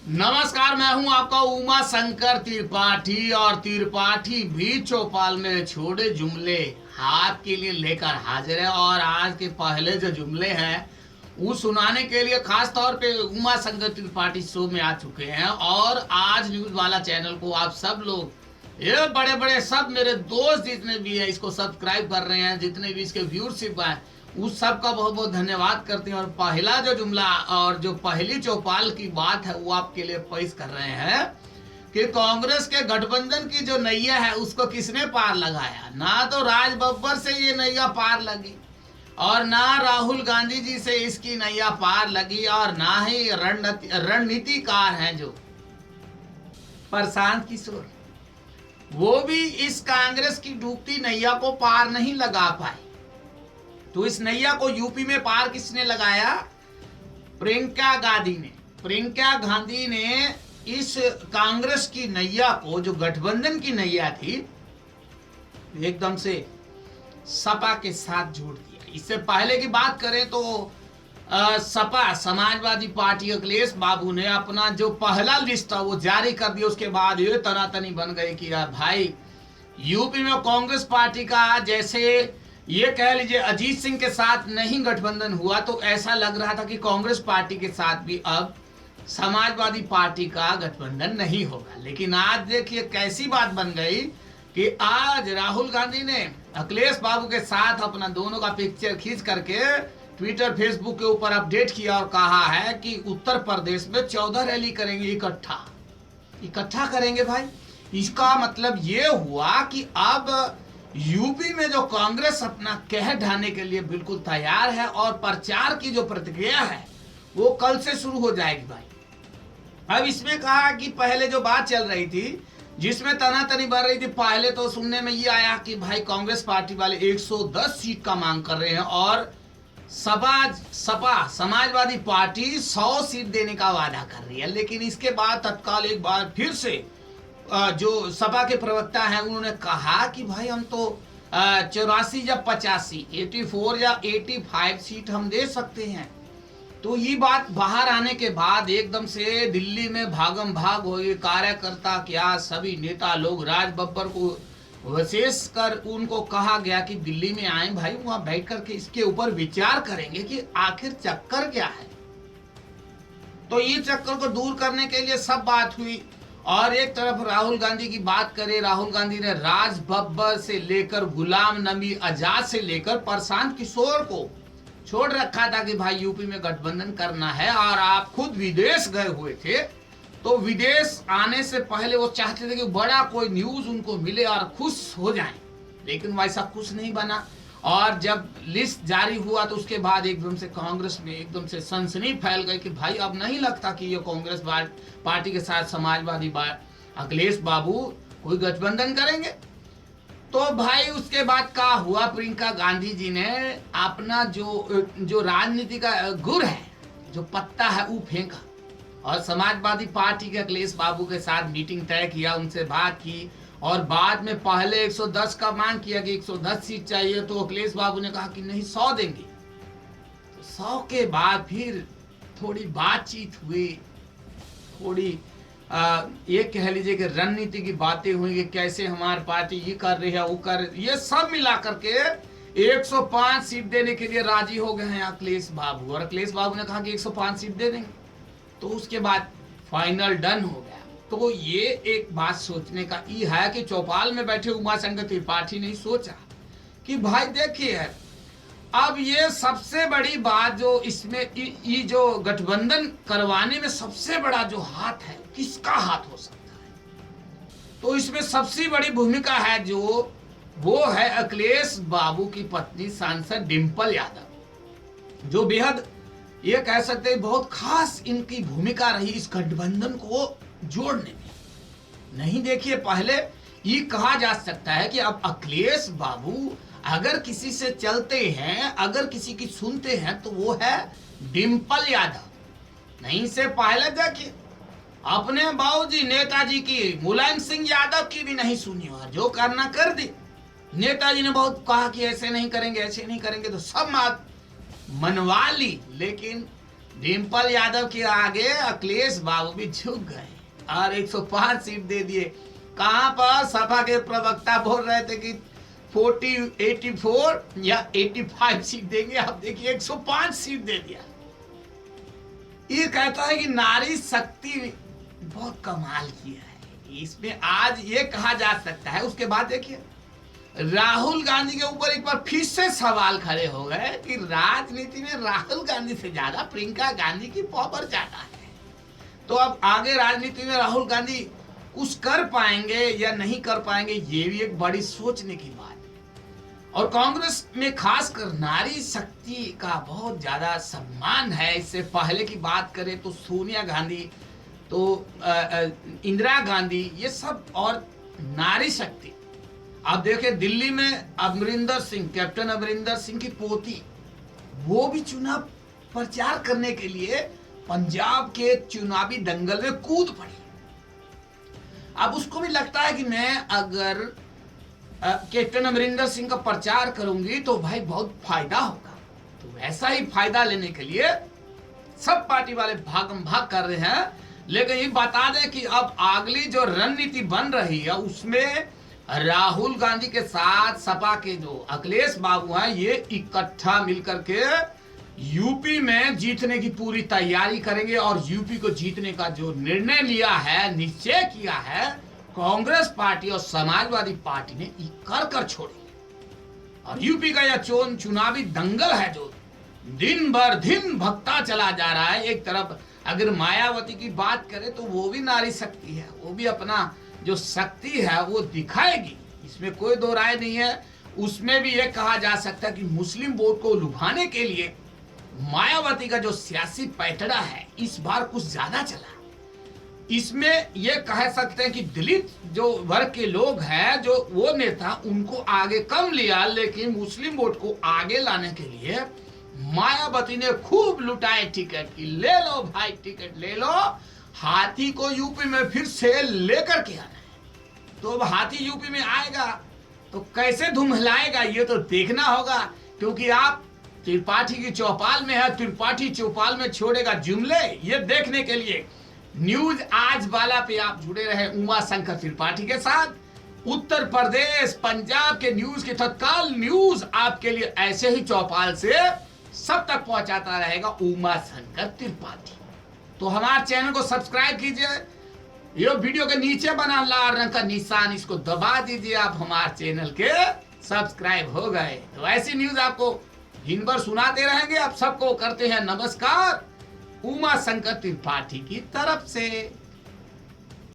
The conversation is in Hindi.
नमस्कार, मैं हूं आपका उमा शंकर त्रिपाठी और त्रिपाठी भी चौपाल में छोड़े जुमले आपके लिए लेकर हाजिर है। और आज के पहले जो जुमले हैं वो सुनाने के लिए खास तौर पे उमा शंकर त्रिपाठी शो में आ चुके हैं। और आज न्यूज वाला चैनल को आप सब लोग ये बड़े बड़े सब मेरे दोस्त जितने भी है इसको सब्सक्राइब कर रहे हैं, जितने भी इसके व्यूअरशिप है उस सब का बहुत बहुत धन्यवाद करते हैं। और पहला जो जुमला और जो पहली चौपाल की बात है वो आपके लिए पेश कर रहे हैं कि कांग्रेस के गठबंधन की जो नैया है उसको किसने पार लगाया। ना तो राज बब्बर से ये नैया पार लगी और ना राहुल गांधी जी से इसकी नैया पार लगी और ना ही रणनीतिकार हैं जो प्रशांत किशोर, वो भी इस कांग्रेस की डूबती नैया को पार नहीं लगा पाए। तो इस नैया को यूपी में पार किसने लगाया? प्रियंका गांधी ने। प्रियंका गांधी ने इस कांग्रेस की नैया को, जो गठबंधन की नैया थी, एकदम से सपा के साथ जोड़ दिया। इससे पहले की बात करें तो सपा समाजवादी पार्टी अखिलेश बाबू ने अपना जो पहला लिस्ट था वो जारी कर दिया। उसके बाद ये तनातनी बन गई कि भाई यूपी में कांग्रेस पार्टी का, जैसे ये कह लीजिए अजीत सिंह के साथ नहीं गठबंधन हुआ तो ऐसा लग रहा था कि कांग्रेस पार्टी के साथ भी अब समाजवादी पार्टी का गठबंधन नहीं होगा। लेकिन आज देखिए कैसी बात बन गई कि आज राहुल गांधी ने अखिलेश बाबू के साथ अपना दोनों का पिक्चर खींच करके ट्विटर फेसबुक के ऊपर अपडेट किया और कहा है कि उत्तर प्रदेश में 14 रैली करेंगे, इकट्ठा करेंगे। भाई इसका मतलब ये हुआ कि अब यूपी में जो कांग्रेस अपना कह ढाने के लिए बिल्कुल तैयार है और प्रचार की जो प्रतिक्रिया है वो कल से शुरू हो जाएगी। भाई अब इसमें कहा कि पहले जो बात चल रही थी जिसमें तनातनी बढ़ रही थी, पहले तो सुनने में ये आया कि भाई कांग्रेस पार्टी वाले 110 सीट का मांग कर रहे हैं और सपा समाजवादी पार्टी 100 सीट देने का वादा कर रही है। लेकिन इसके बाद तत्काल एक बार फिर से जो सपा के प्रवक्ता हैं उन्होंने कहा कि भाई हम तो 84 या 85, 84 या 85 सीट हम दे सकते हैं। तो ये बात बाहर आने के बाद एकदम से दिल्ली में भागम भाग हो गई। कार्यकर्ता क्या सभी नेता लोग, राज बब्बर को विशेष कर उनको कहा गया कि दिल्ली में आए भाई, वहां बैठ करके इसके ऊपर विचार करेंगे कि आखिर चक्कर क्या है। तो ये चक्कर को दूर करने के लिए सब बात हुई। और एक तरफ राहुल गांधी की बात करें, राहुल गांधी ने राज बब्बर से लेकर गुलाम नबी आजाद से लेकर प्रशांत किशोर को छोड़ रखा था कि भाई यूपी में गठबंधन करना है। और आप खुद विदेश गए हुए थे तो विदेश आने से पहले वो चाहते थे कि बड़ा कोई न्यूज उनको मिले और खुश हो जाएं, लेकिन वैसा कुछ नहीं बना। और जब लिस्ट जारी हुआ तो उसके बाद एकदम से कांग्रेस में एकदम से सनसनी फैल गई कि भाई अब नहीं लगता कि ये कांग्रेस पार्टी के साथ समाजवादी अखिलेश बाबू कोई गठबंधन करेंगे। तो भाई उसके बाद क्या हुआ, प्रियंका गांधी जी ने अपना जो राजनीति का गुर है, जो पत्ता है वो फेंका और समाजवादी पार्टी के अखिलेश बाबू के साथ मीटिंग तय किया, उनसे बात की। और बाद में पहले 110 का मांग किया कि 110 सीट चाहिए, तो अखिलेश बाबू ने कहा कि नहीं 100 देंगे। तो 100 के बाद फिर थोड़ी बातचीत हुई, थोड़ी ये कह लीजिए कि रणनीति की बातें हुई कि कैसे हमारी पार्टी ये कर रही है वो कर, ये सब मिला करके 105 सीट देने के लिए राजी हो गए हैं अखिलेश बाबू। और अखिलेश बाबू ने कहा कि 105 सीट दे देंगे। तो उसके बाद फाइनल डन हो गया। तो ये एक बात सोचने का ये है कि चौपाल में बैठे उमा शंकर त्रिपाठी ने सोचा कि भाई देखिए अब ये सबसे बड़ी बात जो इसमें ये जो गठबंधन करवाने में सबसे बड़ा जो हाथ है, किसका हाथ हो सकता है? तो इसमें सबसे बड़ी भूमिका है जो वो है अखिलेश बाबू की पत्नी सांसद डिंपल यादव, जो बेहद ये कह सकते हैं बहुत खास इनकी भूमिका रही इस गठबंधन को जोड़ने में। नहीं देखिए, पहले ये कहा जा सकता है कि अब अखिलेश बाबू अगर किसी से चलते हैं, अगर किसी की सुनते हैं तो वो है डिंपल यादव। नहीं से पहले देखिए अपने बाबूजी नेताजी की, मुलायम सिंह यादव की भी नहीं सुनी और जो करना कर दी। नेताजी ने बहुत कहा कि ऐसे नहीं करेंगे, ऐसे नहीं करेंगे, तो सब बात मनवा ली। लेकिन डिम्पल यादव के आगे अखिलेश बाबू भी झुक गए और 105 सीट दे दिए। कहां पर सपा के प्रवक्ता बोल रहे थे कि 40, 84 या 85 सीट देंगे, आप देखिए 105 सीट दे दिया। ये कहता है कि नारी शक्ति बहुत कमाल किया है। इसमें आज ये कहा जा सकता है। उसके बाद देखिए राहुल गांधी के ऊपर एक बार फिर से सवाल खड़े हो गए कि राजनीति में राहुल गांधी से ज्यादा प्रियंका गांधी की पावर ज्यादा है। तो अब आगे राजनीति में राहुल गांधी कुछ कर पाएंगे या नहीं कर पाएंगे, ये भी एक बड़ी सोचने की बात है। और कांग्रेस में खासकर नारी शक्ति का बहुत ज्यादा सम्मान है। इससे पहले की बात करें तो सोनिया गांधी, तो इंदिरा गांधी, ये सब और नारी शक्ति। आप देखें दिल्ली में अमरिंदर सिंह, कैप्टन अमरिंदर सिंह की पोती, वो भी चुनाव प्रचार करने के लिए पंजाब के चुनावी दंगल में कूद पड़ी। अब उसको भी लगता है कि मैं अगर कैप्टन अमरिंदर सिंह का प्रचार करूंगी तो भाई बहुत फायदा होगा। तो वैसा ही फायदा लेने के लिए सब पार्टी वाले भागम भाग कर रहे हैं। लेकिन ये बता दें कि अब अगली जो रणनीति बन रही है उसमें राहुल गांधी के साथ सपा के जो अखिलेश बाबू हैं, ये इकट्ठा मिलकर के यूपी में जीतने की पूरी तैयारी करेंगे। और यूपी को जीतने का जो निर्णय लिया है, निश्चय किया है, कांग्रेस पार्टी और समाजवादी पार्टी ने कर छोड़ी। और यूपी का यह चुनावी दंगल है जो दिन भर दिन भगता चला जा रहा है। एक तरफ अगर मायावती की बात करें तो वो भी नारी शक्ति है, वो भी अपना जो शक्ति है वो दिखाएगी, इसमें कोई दो राय नहीं है। उसमें भी यह कहा जा सकता है कि मुस्लिम वोट को लुभाने के लिए मायावती का जो सियासी पैतरा है इस बार कुछ ज्यादा चला। इसमें यह कह सकते हैं कि दलित जो वर्ग के लोग हैं, जो वो नेता, उनको आगे कम लिया, लेकिन मुस्लिम वोट को आगे लाने के लिए मायावती ने खूब लुटाए टिकट की। ले लो भाई, टिकट ले लो, हाथी को यूपी में फिर से लेकर के आना है। तो अब हाथी यूपी में आएगा तो कैसे धूम हिलाएगा ये तो देखना होगा, क्योंकि आप त्रिपाठी की चौपाल में है, त्रिपाठी चौपाल में छोड़ेगा जुमले, ये देखने के लिए न्यूज आज वाला पे आप जुड़े रहे उमा शंकर त्रिपाठी के साथ। उत्तर प्रदेश, पंजाब के न्यूज के तत्काल न्यूज आपके लिए ऐसे ही चौपाल से सब तक पहुंचाता रहेगा उमा शंकर त्रिपाठी। तो हमारे चैनल को सब्सक्राइब कीजिए, ये वीडियो के नीचे बना लाल रंग का निशान, इसको दबा दीजिए, आप हमारे चैनल के सब्सक्राइब हो गए। तो ऐसी न्यूज आपको दिन भर सुनाते रहेंगे। आप सबको करते हैं नमस्कार उमा शंकर त्रिपाठी की तरफ से।